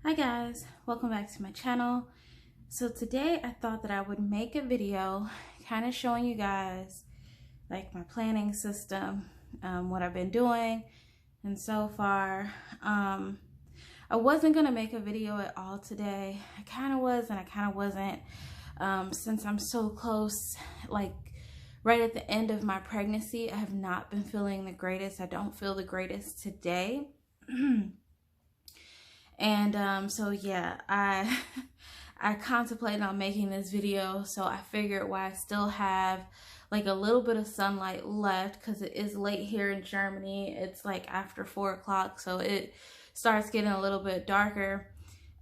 Hi guys, welcome back to my channel. So today I thought that I would make a video kind of showing you guys like my planning system, what I've been doing, and so far. I wasn't gonna make a video at all today. I kind of was and I kind of wasn't, since I'm so close, like right at the end of my pregnancy. I have not been feeling the greatest. I don't feel the greatest today. And so yeah, I contemplated on making this video, so I figured while I still have like a little bit of sunlight left, because it is late here in Germany, it's like after 4 o'clock, so it starts getting a little bit darker.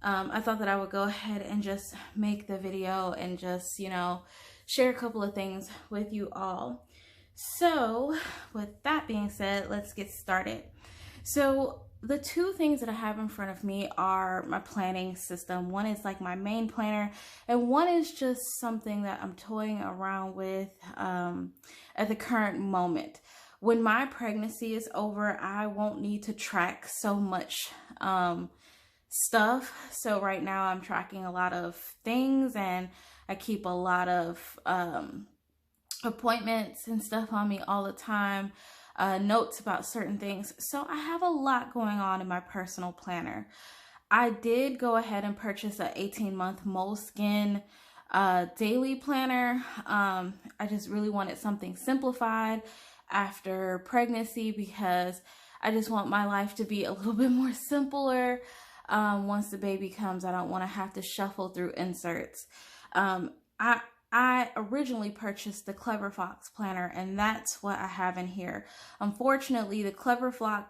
I thought that I would go ahead and just make the video and just, you know, share a couple of things with you all. So with that being said, let's get started. So the two things that I have in front of me are my planning system. One is like my main planner, and one is just something that I'm toying around with at the current moment. When my pregnancy is over, I won't need to track so much stuff. So right now I'm tracking a lot of things, and I keep a lot of appointments and stuff on me all the time. Notes about certain things. So I have a lot going on in my personal planner. I did go ahead and purchase an 18-month Moleskine daily planner. I just really wanted something simplified after pregnancy, because I just want my life to be a little bit more simpler. Once the baby comes, I don't want to have to shuffle through inserts. I originally purchased the Filofax planner, and that's what I have in here. Unfortunately, the Filofax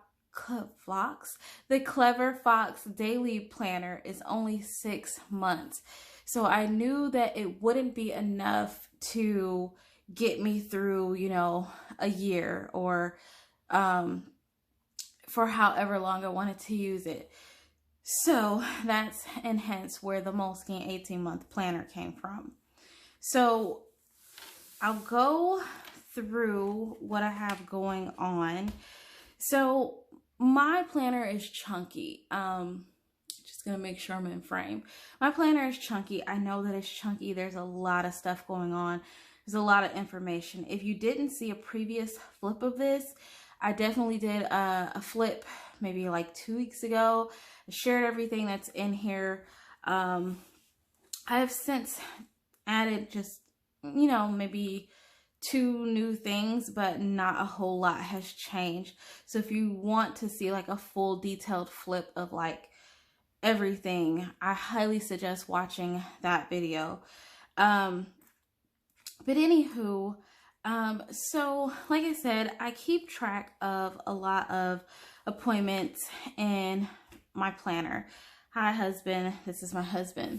daily planner is only 6 months. So I knew that it wouldn't be enough to get me through, you know, a year, or for however long I wanted to use it. So that's, and hence where the Moleskine 18-month planner came from. So I'll go through what I have going on. So my planner is chunky. Just gonna make sure I'm in frame. My planner is chunky. I know that it's chunky. There's a lot of stuff going on. There's a lot of information. If you didn't see a previous flip of this, I definitely did a flip maybe like 2 weeks ago. I shared everything that's in here. I have since added just, you know, maybe 2 new things, but not a whole lot has changed. So if you want to see like a full detailed flip of like everything, I highly suggest watching that video. But anywho, so like I said, I keep track of a lot of appointments in my planner. Hi husband, this is my husband.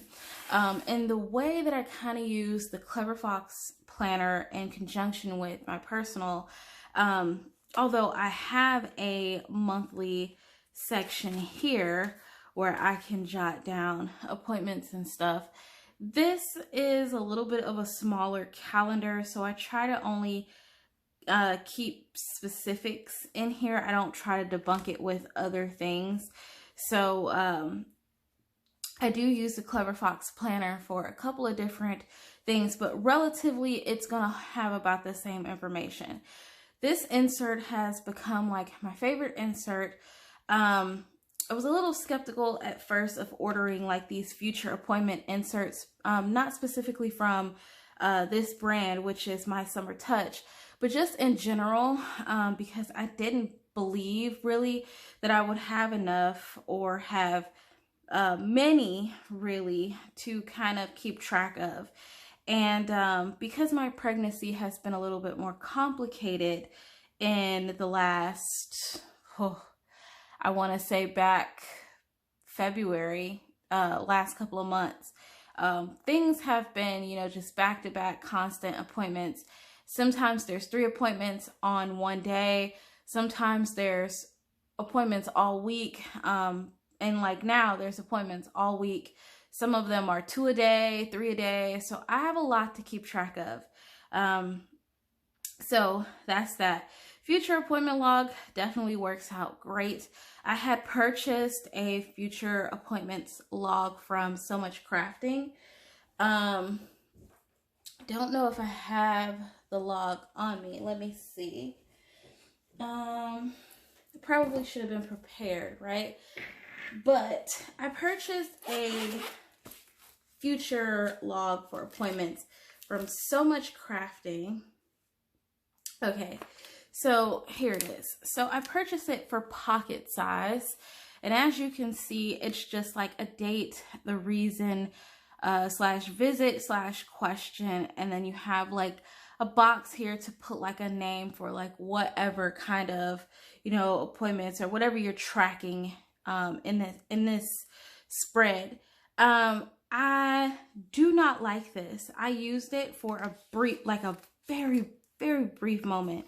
And the way that I kind of use the Filofax planner in conjunction with my personal, although I have a monthly section here where I can jot down appointments and stuff, this is a little bit of a smaller calendar, so I try to only keep specifics in here. I don't try to debunk it with other things. So I do use the Filofax planner for a couple of different things, but relatively it's gonna have about the same information. This insert has become like my favorite insert. I was a little skeptical at first of ordering like these future appointment inserts, not specifically from this brand, which is My Summer Touch, but just in general, because I didn't believe really that I would have enough or have many really to kind of keep track of. And because my pregnancy has been a little bit more complicated in the last, I want to say back February, last couple of months, things have been, you know, just back-to-back constant appointments. Sometimes there's 3 appointments on one day. Sometimes there's appointments all week. And like now there's appointments all week. Some of them are 2 a day, 3 a day. So I have a lot to keep track of. So that's that. future appointment log definitely works out great. I had purchased a future appointments log from So Much Crafting. Don't know if I have the log on me. Let me see. Probably should have been prepared, right? But I purchased a future log for appointments from So Much Crafting. Okay, so here it is. So I purchased it for pocket size, and as you can see, it's just like a date, the reason, slash visit slash question, and then you have like a box here to put like a name for like whatever kind of, you know, appointments or whatever you're tracking in this spread. I do not like this. I used it for a brief, like a very brief moment.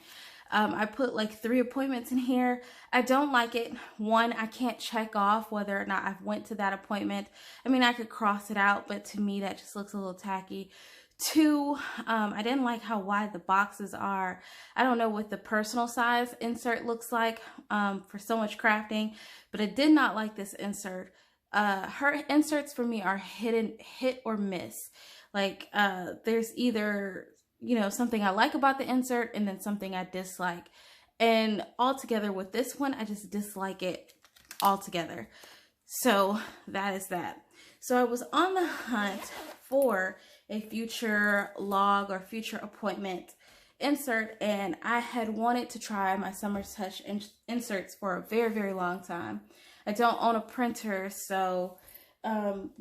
I put like 3 appointments in here. I don't like it. 1, I can't check off whether or not I've went to that appointment. I mean, I could cross it out, but to me that just looks a little tacky. 2, I didn't like how wide the boxes are. I don't know what the personal size insert looks like for So Much Crafting, but I did not like this insert. Her inserts for me are hit or miss. Like there's either, you know, something I like about the insert and then something I dislike. And altogether with this one, I just dislike it altogether. So that is that. So I was on the hunt for a future log or future appointment insert, and I had wanted to try my Summer Touch inserts for a very long time. I don't own a printer, so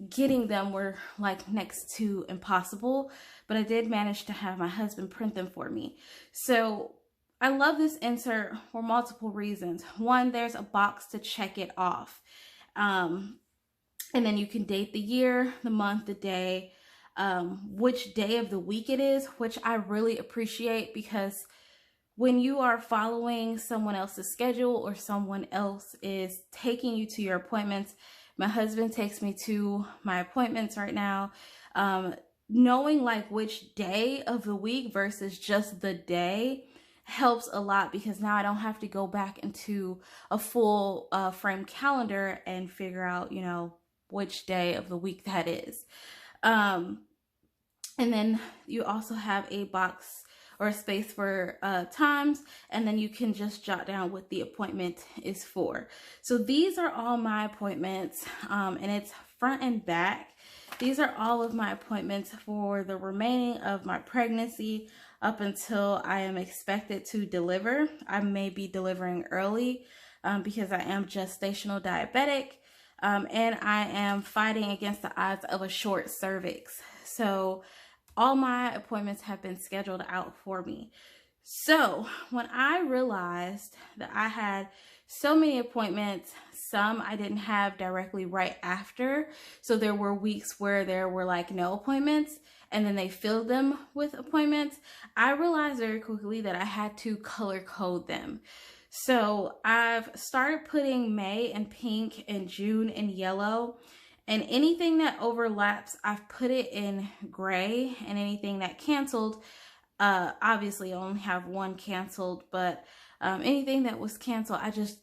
getting them were like next to impossible, but I did manage to have my husband print them for me. So I love this insert for multiple reasons. 1, there's a box to check it off. And then you can date the year, the month, the day, which day of the week it is, which I really appreciate, because when you are following someone else's schedule or someone else is taking you to your appointments, my husband takes me to my appointments right now, knowing like which day of the week versus just the day helps a lot, because now I don't have to go back into a full frame calendar and figure out, you know, which day of the week that is. And then you also have a box or a space for times, and then you can just jot down what the appointment is for. So these are all my appointments, and it's front and back. These are all of my appointments for the remaining of my pregnancy up until I am expected to deliver. I may be delivering early because I am gestational diabetic, and I am fighting against the odds of a short cervix. So all my appointments have been scheduled out for me. So when I realized that I had so many appointments, some I didn't have directly right after. So there were weeks where there were like no appointments, and then they filled them with appointments. I realized very quickly that I had to color code them. So I've started putting May in pink and June in yellow. And anything that overlaps, I've put it in gray, and anything that canceled, obviously I only have 1 canceled, but anything that was canceled, I just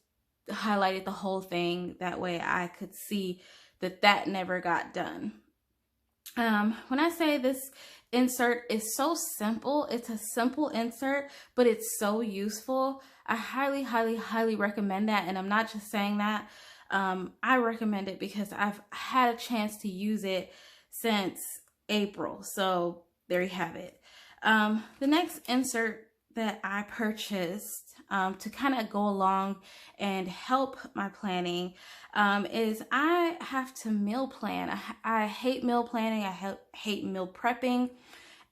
highlighted the whole thing. That way I could see that that never got done. When I say this insert is so simple, it's a simple insert, but it's so useful. I highly recommend that. And I'm not just saying that. I recommend it because I've had a chance to use it since April. So there you have it. The next insert that I purchased to kind of go along and help my planning is I have to meal plan. I hate meal planning. I hate meal prepping.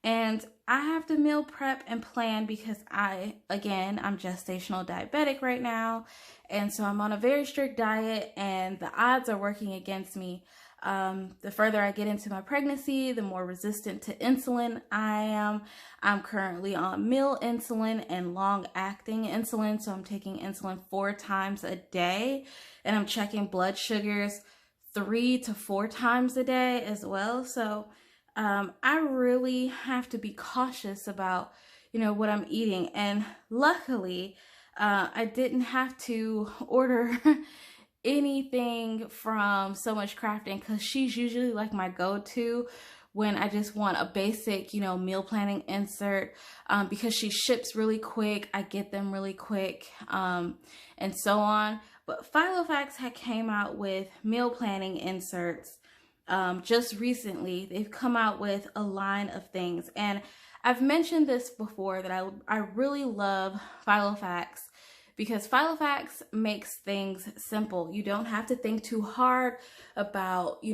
And I have to meal prep and plan because I'm gestational diabetic right now. And so I'm on a very strict diet, and the odds are working against me. The further I get into my pregnancy, the more resistant to insulin I am. I'm currently on meal insulin and long-acting insulin, so I'm taking insulin 4 times a day, and I'm checking blood sugars 3 to 4 times a day as well. So I really have to be cautious about, what I'm eating. And luckily, I didn't have to order anything from So Much Crafting because she's usually like my go-to when I just want a basic, meal planning insert, because she ships really quick. I get them really quick, and so on. But Filofax had came out with meal planning inserts just recently. They've come out with a line of things, and I've mentioned this before that I really love Filofax because Filofax makes things simple. You don't have to think too hard about,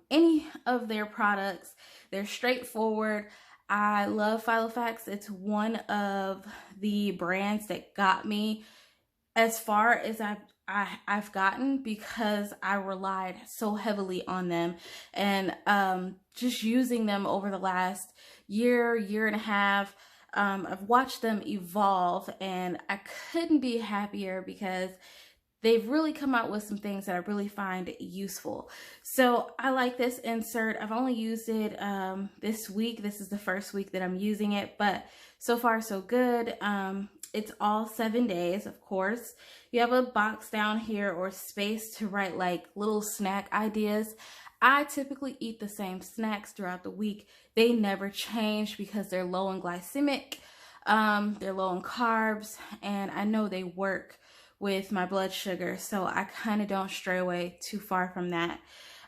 any of their products. They're straightforward. I love Filofax. It's one of the brands that got me as far as I've gotten because I relied so heavily on them, and just using them over the last year and a half. I've watched them evolve, and I couldn't be happier because they've really come out with some things that I really find useful. So I like this insert. I've only used it this week. This is the first week that I'm using it, but so far so good. It's all 7 days, of course. You have a box down here or space to write like little snack ideas. I typically eat the same snacks throughout the week. They never change because they're low in glycemic, they're low in carbs, and I know they work with my blood sugar, so I kind of don't stray away too far from that.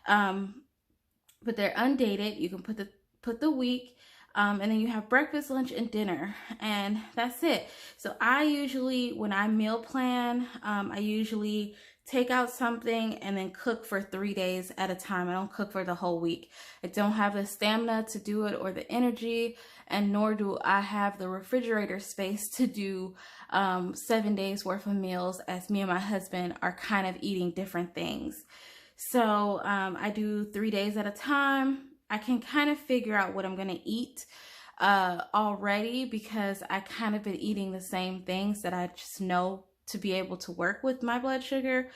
But they're undated. You can put the week, and then you have breakfast, lunch, and dinner, and that's it. So I usually, when I meal plan, I usually take out something and then cook for 3 days at a time. I don't cook for the whole week. I don't have the stamina to do it or the energy, and nor do I have the refrigerator space to do 7 days worth of meals, as me and my husband are kind of eating different things. So I do 3 days at a time. I can kind of figure out what I'm going to eat already because I kind of been eating the same things that I just know to be able to work with my blood sugar.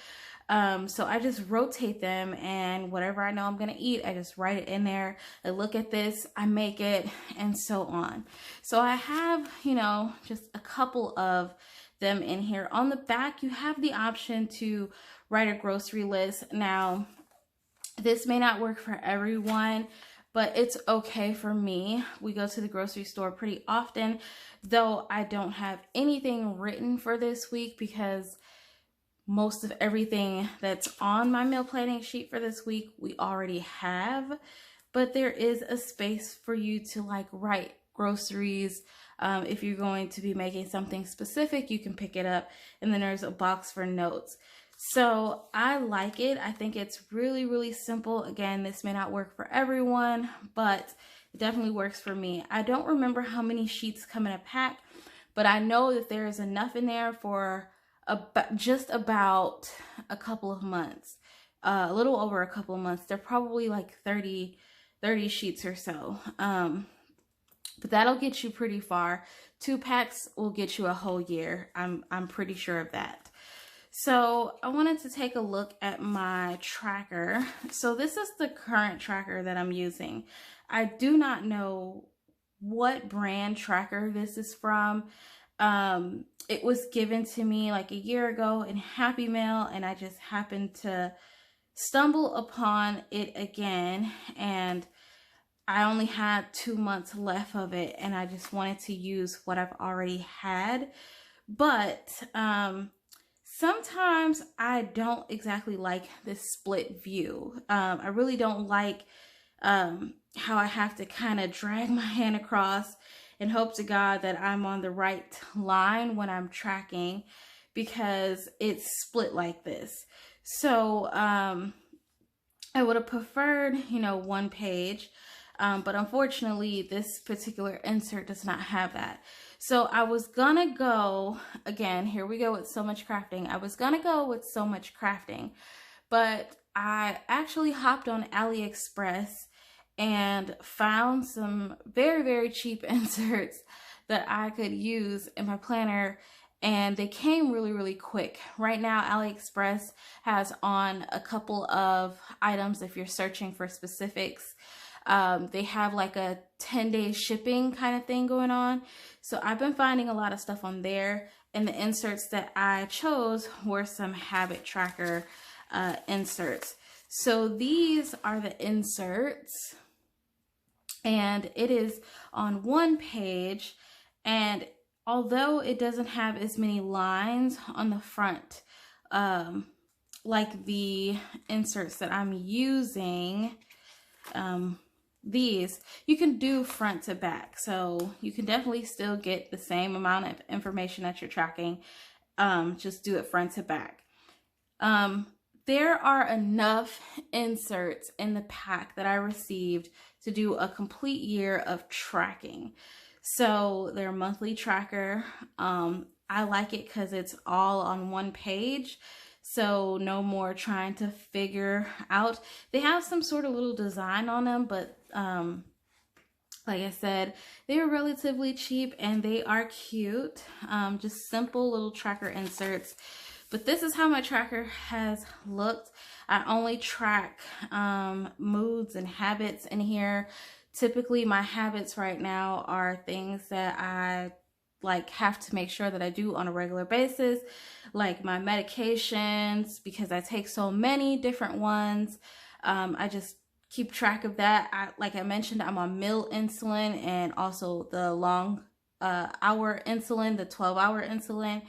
So I just rotate them, and whatever I know I'm going to eat, I just write it in there. I look at this, I make it, and so on. So I have, just a couple of them in here. On the back, you have the option to write a grocery list. Now, this may not work for everyone, but it's okay for me. We go to the grocery store pretty often, though I don't have anything written for this week because most of everything that's on my meal planning sheet for this week we already have. But there is a space for you to like write groceries. If you're going to be making something specific, you can pick it up, and then there's a box for notes. So I like it. I think it's really, really simple. Again, this may not work for everyone, but it definitely works for me. I don't remember how many sheets come in a pack, but I know that there is enough in there for just about a couple of months, a little over a couple of months. They're probably like 30 sheets or so. But that'll get you pretty far. 2 packs will get you a whole year. I'm pretty sure of that. So I wanted to take a look at my tracker. So this is the current tracker that I'm using. I do not know what brand tracker this is from. It was given to me like a year ago in Happy Mail, and I just happened to stumble upon it again, and I only had 2 months left of it, and I just wanted to use what I've already had. But sometimes I don't exactly like this split view. I really don't like how I have to kind of drag my hand across and hope to God that I'm on the right line when I'm tracking, because it's split like this. So I would have preferred, one page, but unfortunately this particular insert does not have that. So I was gonna go, again, here we go with So Much Crafting. I was gonna go with So Much Crafting, but I actually hopped on AliExpress and found some very, very cheap inserts that I could use in my planner, and they came really, really quick. Right now, AliExpress has on a couple of items if you're searching for specifics. They have like a 10-day shipping kind of thing going on. So I've been finding a lot of stuff on there, and the inserts that I chose were some habit tracker inserts. So these are the inserts, and it is on one page, and although it doesn't have as many lines on the front like the inserts that I'm using, these you can do front to back, so you can definitely still get the same amount of information that you're tracking. Just do it front to back. There are enough inserts in the pack that I received to do a complete year of tracking. So they're a monthly tracker. I like it because it's all on one page. So no more trying to figure out. They have some sort of little design on them, but like I said, they are relatively cheap and they are cute. Just simple little tracker inserts. But this is how my tracker has looked. I only track moods and habits in here. Typically my habits right now are things that I like have to make sure that I do on a regular basis, like my medications, because I take so many different ones. I just keep track of that. Like I mentioned, I'm on meal insulin and also the long hour insulin, the 12-hour insulin.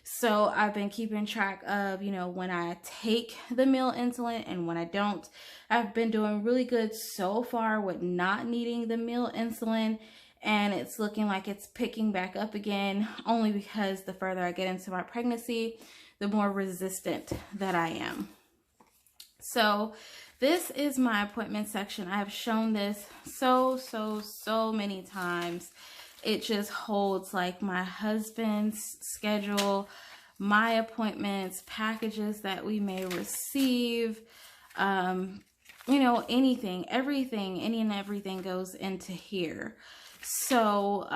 So I've been keeping track of, you know, when I take the meal insulin and when I don't. I've been doing really good so far with not needing the meal insulin, and it's looking like it's picking back up again, only because the further I get into my pregnancy, the more resistant that I am. So this is my appointment section. I have shown this so many times. It just holds like my husband's schedule, my appointments, packages that we may receive, you know, anything, everything, any and everything goes into here. So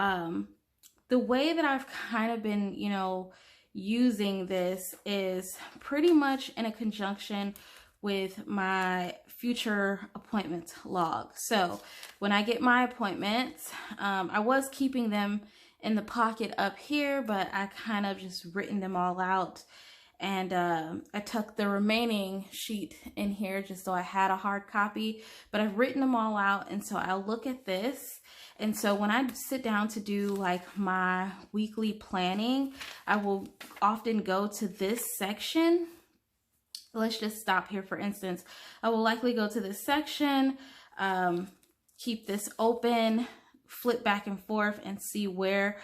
the way that I've kind of been, you know, using this is pretty much in a conjunction with my future appointment log. So when I get my appointments, I was keeping them in the pocket up here, but I kind of just written them all out, and I tucked the remaining sheet in here just so I had a hard copy, but I've written them all out. And so I'll look at this, and so when I sit down to do like my weekly planning, I will often go to this section. Let's just stop here. For instance, I will likely go to this section, keep this open, flip back and forth and see where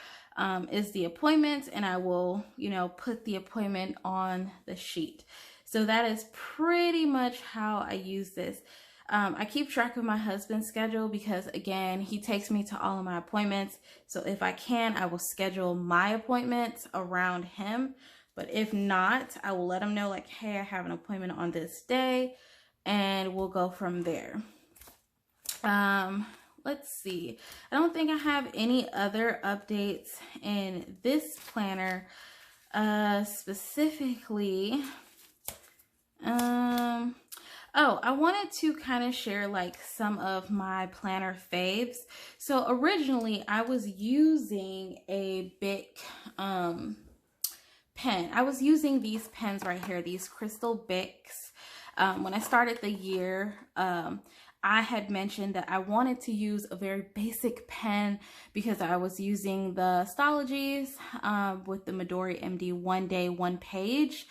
is the appointment, and I will, you know, put the appointment on the sheet. So that is pretty much how I use this. I keep track of my husband's schedule because, again, he takes me to all of my appointments. So if I can, I will schedule my appointments around him. But if not, I will let him know, like, hey, I have an appointment on this day, and we'll go from there. Let's see. I don't think I have any other updates in this planner specifically. Oh, I wanted to kind of share like some of my Planner Faves. So originally I was using a Bic pen. I was using these pens right here, these Crystal Bics. When I started the year, I had mentioned that I wanted to use a very basic pen because I was using the Stologies with the Midori MD One Day, One Page.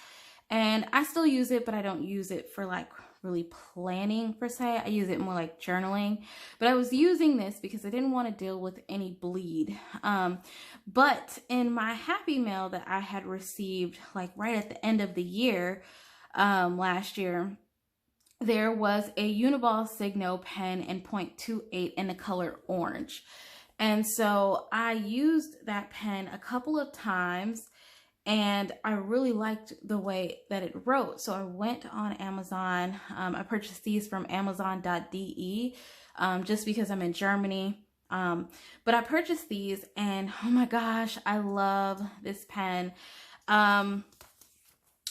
And I still use it, but I don't use it for like really planning per se. I use it more like journaling. But I was using this because I didn't want to deal with any bleed. But in my Happy Mail that I had received like right at the end of the year last year, there was a Uniball Signo pen in 0.28 in the color orange. And so I used that pen a couple of times, and I really liked the way that it wrote. So I went on Amazon. I purchased these from Amazon.de just because I'm in Germany. But I purchased these, and oh my gosh, I love this pen.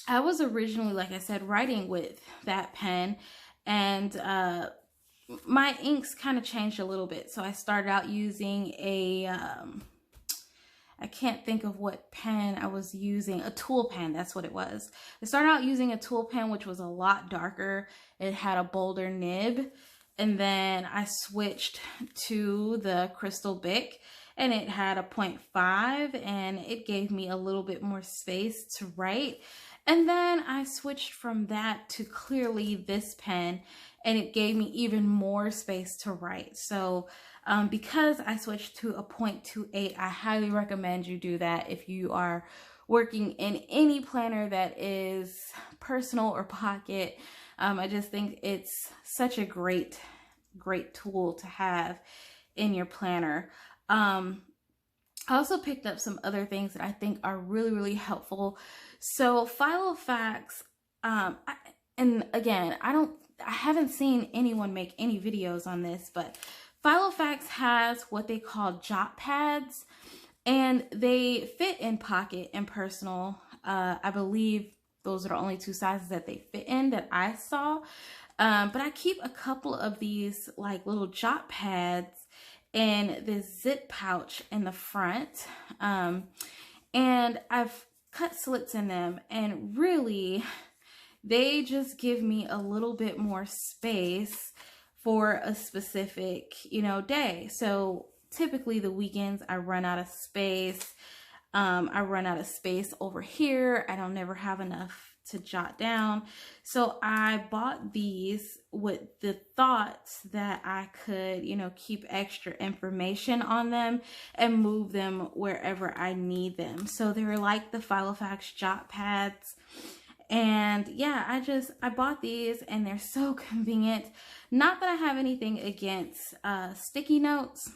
I was originally, like I said, writing with that pen, and my inks kind of changed a little bit. So I started out using a, I can't think of what pen I was using, a tool pen, that's what it was. I started out using a tool pen, which was a lot darker. It had a bolder nib. And then I switched to the Crystal Bic, and it had a 0.5, and it gave me a little bit more space to write. And then I switched from that to clearly this pen, and it gave me even more space to write. So because I switched to a 0.28, I highly recommend you do that if you are working in any planner that is personal or pocket. I just think it's such a great tool to have in your planner. I also picked up some other things that I think are really helpful. So Filofax, and again, I haven't seen anyone make any videos on this, but Filofax has what they call Jot Pads, and they fit in pocket and personal. I believe those are the only two sizes that they fit in that I saw. But I keep a couple of these like little Jot Pads in this zip pouch in the front. And I've cut slits in them, and really they just give me a little bit more space for a specific, day. So typically the weekends I run out of space. I run out of space over here. I don't never have enough to jot down. So I bought these with the thoughts that I could, keep extra information on them and move them wherever I need them. So they were like the Filofax Jot Pads. And yeah, I bought these, and they're so convenient. Not that I have anything against sticky notes,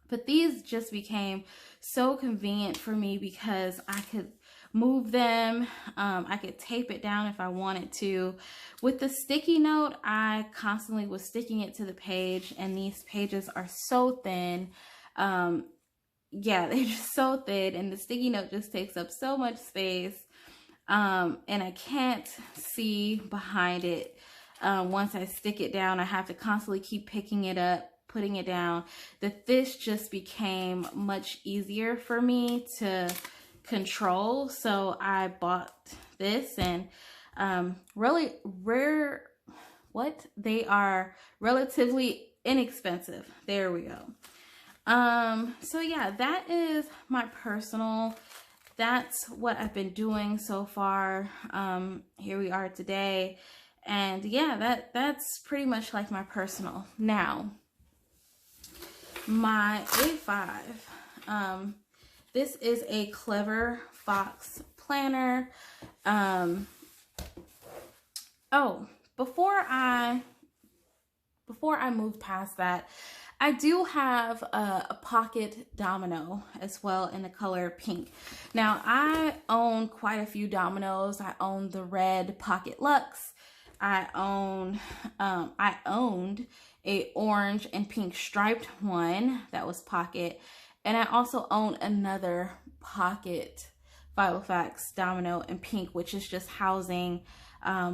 but these just became so convenient for me because I could move them. I could tape it down if I wanted to. With the sticky note, I constantly was sticking it to the page, and these pages are so thin. Yeah, they're just so thin, and the sticky note just takes up so much space. And I can't see behind it. Once I stick it down, I have to constantly keep picking it up, putting it down. This just became much easier for me to control. So I bought this, and really they are relatively inexpensive. There we go. So yeah, that is my personal. That's what I've been doing so far. Here we are today. And yeah, that's pretty much like my personal. Now, my A5. This is a Clever Fox planner. Oh, before I move past that, I do have a pocket domino as well in the color pink. Now, I own quite a few dominoes. I own the red Pocket Luxe. I owned a orange and pink striped one that was pocket. And I also own another pocket Filofax domino in pink, which is just housing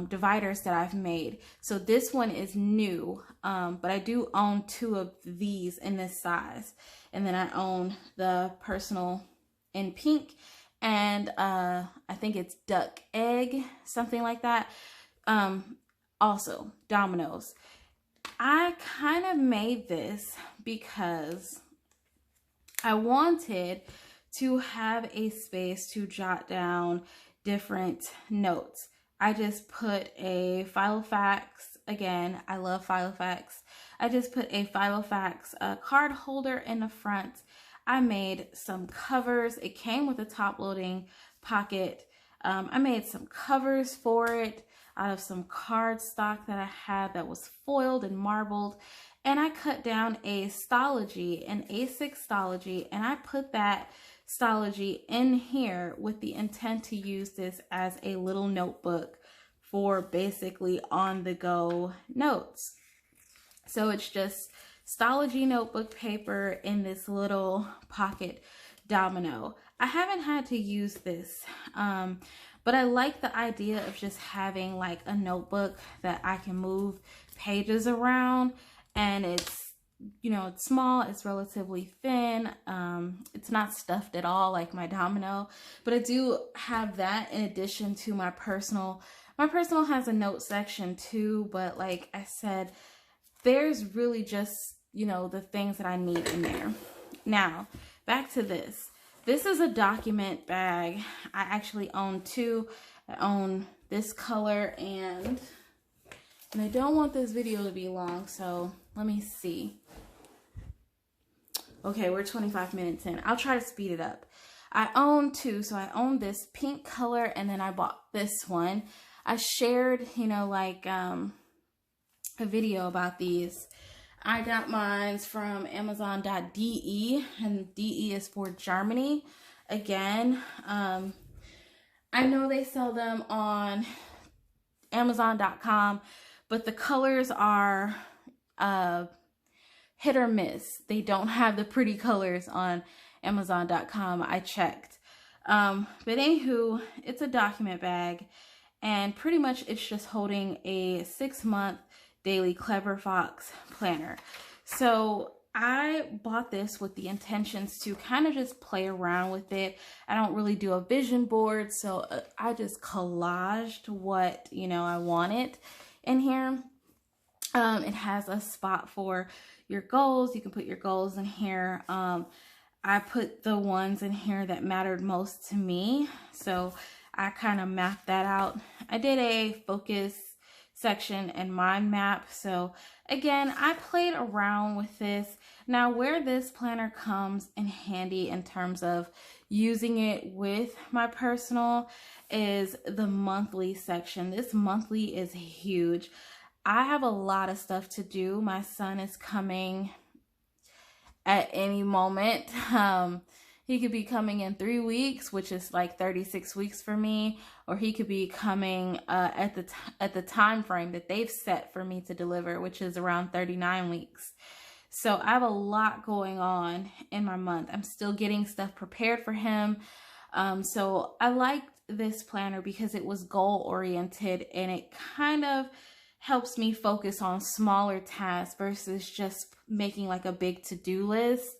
dividers that I've made. So this one is new, but I do own two of these in this size. And then I own the personal in pink, and I think it's duck egg, something like that. Also dominoes. I kind of made this because I wanted to have a space to jot down different notes. I just put a Filofax, again, I love Filofax. I just put a Filofax card holder in the front. I made some covers. It came with a top loading pocket. I made some covers for it out of some cardstock that I had that was foiled and marbled. And I cut down a Stology, an A6 Stology, and I put that Stology in here with the intent to use this as a little notebook for basically on-the-go notes. So it's just Stology notebook paper in this little pocket domino. I haven't had to use this. But I like the idea of just having like a notebook that I can move pages around, and it's, you know, it's small, it's relatively thin, it's not stuffed at all like my Domino, but I do have that in addition to my personal. My personal has a note section too, but like I said, there's really just, you know, the things that I need in there. Now, back to this. This is a document bag. I actually own two. I own this color, and I don't want this video to be long, so let me see. Okay, we're 25 minutes in. I'll try to speed it up. I own two, so I own this pink color, and then I bought this one. I shared, you know, like a video about these. I got mine from Amazon.de, and DE is for Germany. Again, I know they sell them on Amazon.com, but the colors are hit or miss. They don't have the pretty colors on Amazon.com. I checked. But anywho, it's a document bag, and pretty much it's just holding a 6-month daily Clever Fox planner. So I bought this with the intentions to kind of just play around with it. I don't really do a vision board, so I just collaged what, you know, I wanted in here. It has a spot for your goals. You can put your goals in here. I put the ones in here that mattered most to me, so I kind of mapped that out. I did a focus section and mind map. So again, I played around with this. Now, where this planner comes in handy in terms of using it with my personal is the monthly section. This monthly is huge. I have a lot of stuff to do. My son is coming at any moment. He could be coming in 3 weeks, which is like 36 weeks for me, or he could be coming at the time frame that they've set for me to deliver, which is around 39 weeks. So I have a lot going on in my month. I'm still getting stuff prepared for him. So I liked this planner because it was goal oriented, and it kind of helps me focus on smaller tasks versus just making like a big to-do list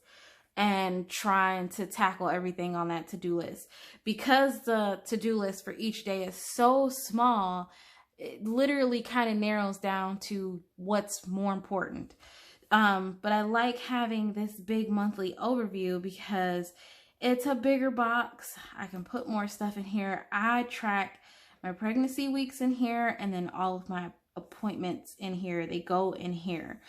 and trying to tackle everything on that to-do list. Because the to-do list for each day is so small, it literally kind of narrows down to what's more important. But I like having this big monthly overview because it's a bigger box. I can put more stuff in here. I track my pregnancy weeks in here, and then all of my appointments in here. They go in here.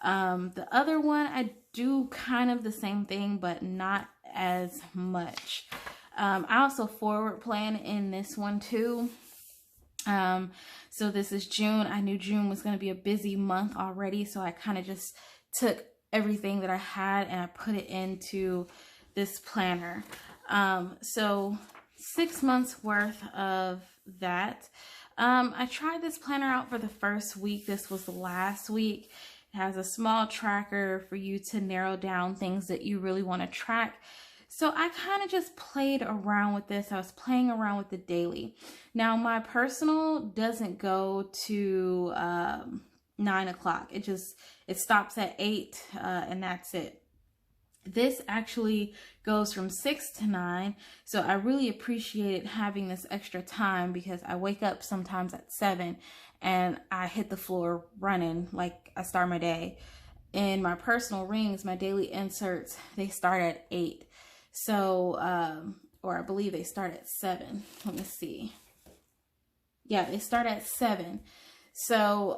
The other one, I do kind of the same thing, but not as much. I also forward plan in this one too. So this is June. I knew June was going to be a busy month already, so I kind of just took everything that I had and I put it into this planner. So 6 months worth of that. I tried this planner out for the first week. This was the last week. It has a small tracker for you to narrow down things that you really want to track. So I kind of just played around with this. I was playing around with the daily. Now my personal doesn't go to 9 o'clock. It stops at 8 and that's it. This actually goes from 6 to 9. So I really appreciated having this extra time because I wake up sometimes at 7 and I hit the floor running like I start my day. In my personal rings, my daily inserts, they start at 8. So, or I believe they start at 7. Let me see. Yeah, they start at 7. So,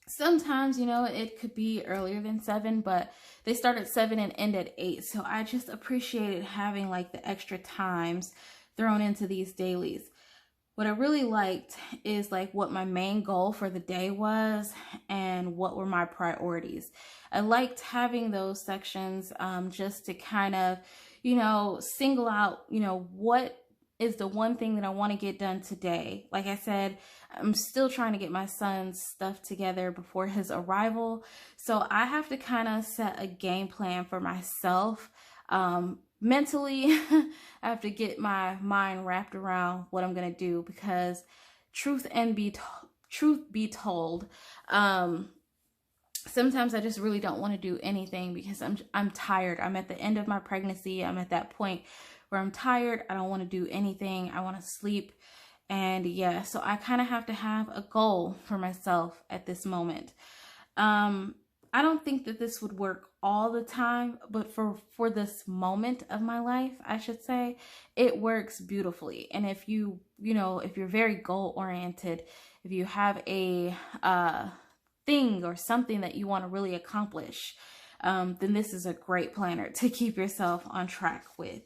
sometimes, you know, it could be earlier than 7, but they start at 7 and end at 8. So I just appreciated having like the extra times thrown into these dailies. What I really liked is like what my main goal for the day was and what were my priorities. I liked having those sections just to kind of, you know, single out, you know, what is the one thing that I want to get done today. Like I said, I'm still trying to get my son's stuff together before his arrival. So I have to kind of set a game plan for myself mentally, I have to get my mind wrapped around what I'm going to do, because truth be told, sometimes I just really don't want to do anything because I'm tired. I'm at the end of my pregnancy. I'm at that point where I'm tired. I don't want to do anything. I want to sleep. And yeah, so I kind of have to have a goal for myself at this moment. I don't think that this would work all the time, but for this moment of my life, I should say, it works beautifully. And if you know, if you're very goal oriented, if you have a thing or something that you want to really accomplish, then this is a great planner to keep yourself on track with.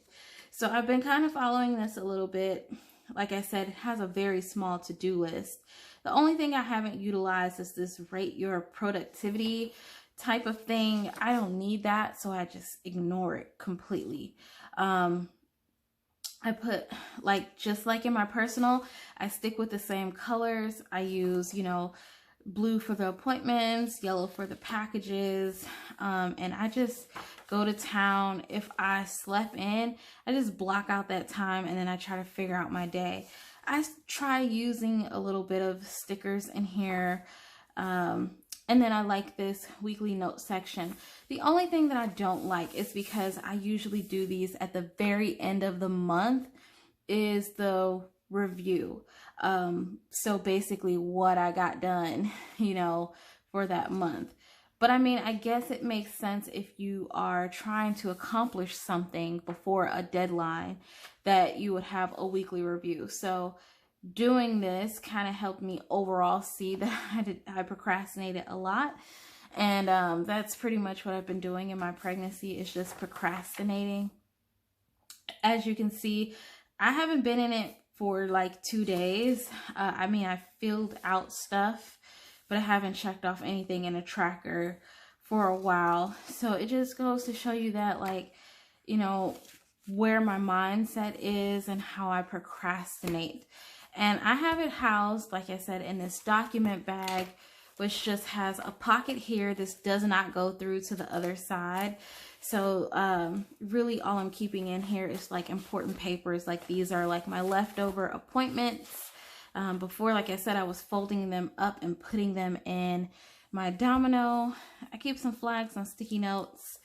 So I've been kind of following this a little bit. Like I said, it has a very small to-do list. The only thing I haven't utilized is this rate your productivity type of thing. I don't need that, so I just ignore it completely. I put, like, just like in my personal, I stick with the same colors. I use, you know, blue for the appointments, yellow for the packages, and I just go to town. If I slept in, I just block out that time and then I try to figure out my day. I try using a little bit of stickers in here, and then I like this weekly note section. The only thing that I don't like is because I usually do these at the very end of the month is the review. So basically what I got done, you know, for that month. But I mean, I guess it makes sense if you are trying to accomplish something before a deadline that you would have a weekly review. So doing this kind of helped me overall see that I procrastinated a lot. And that's pretty much what I've been doing in my pregnancy, is just procrastinating. As you can see, I haven't been in it for like 2 days. I mean, I filled out stuff, but I haven't checked off anything in a tracker for a while. So it just goes to show you that, like, you know, where my mindset is and how I procrastinate. And I have it housed, like I said, in this document bag, which just has a pocket here. This does not go through to the other side. So really all I'm keeping in here is like important papers. Like these are like my leftover appointments. Before, like I said, I was folding them up and putting them in my domino. I keep some flags and sticky notes.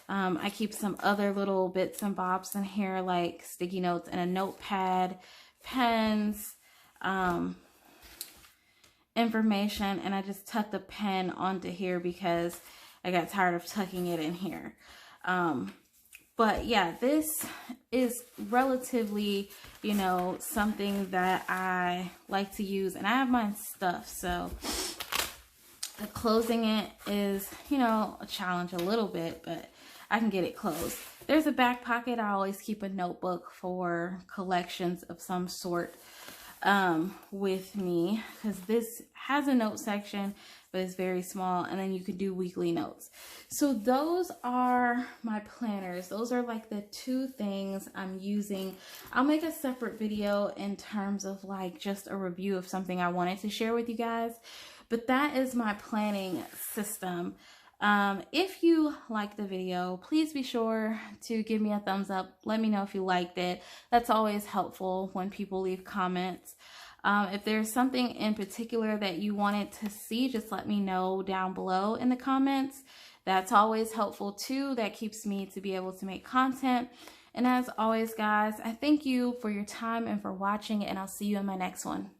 I keep some other little bits and bobs in here, like sticky notes and a notepad, pens, information, and I just tucked the pen onto here because I got tired of tucking it in here. But yeah, this is relatively, you know, something that I like to use, and I have mine stuffed, so the closing it is, you know, a challenge a little bit, but I can get it closed. There's a back pocket. I always keep a notebook for collections of some sort with me, because this has a note section, but it's very small, and then you can do weekly notes. So those are my planners. Those are like the two things I'm using. I'll make a separate video in terms of like just a review of something I wanted to share with you guys, but that is my planning system. If you liked the video, please be sure to give me a thumbs up. Let me know if you liked it. That's always helpful when people leave comments. If there's something in particular that you wanted to see, just let me know down below in the comments. That's always helpful too. That keeps me to be able to make content. And as always, guys, I thank you for your time and for watching, and I'll see you in my next one.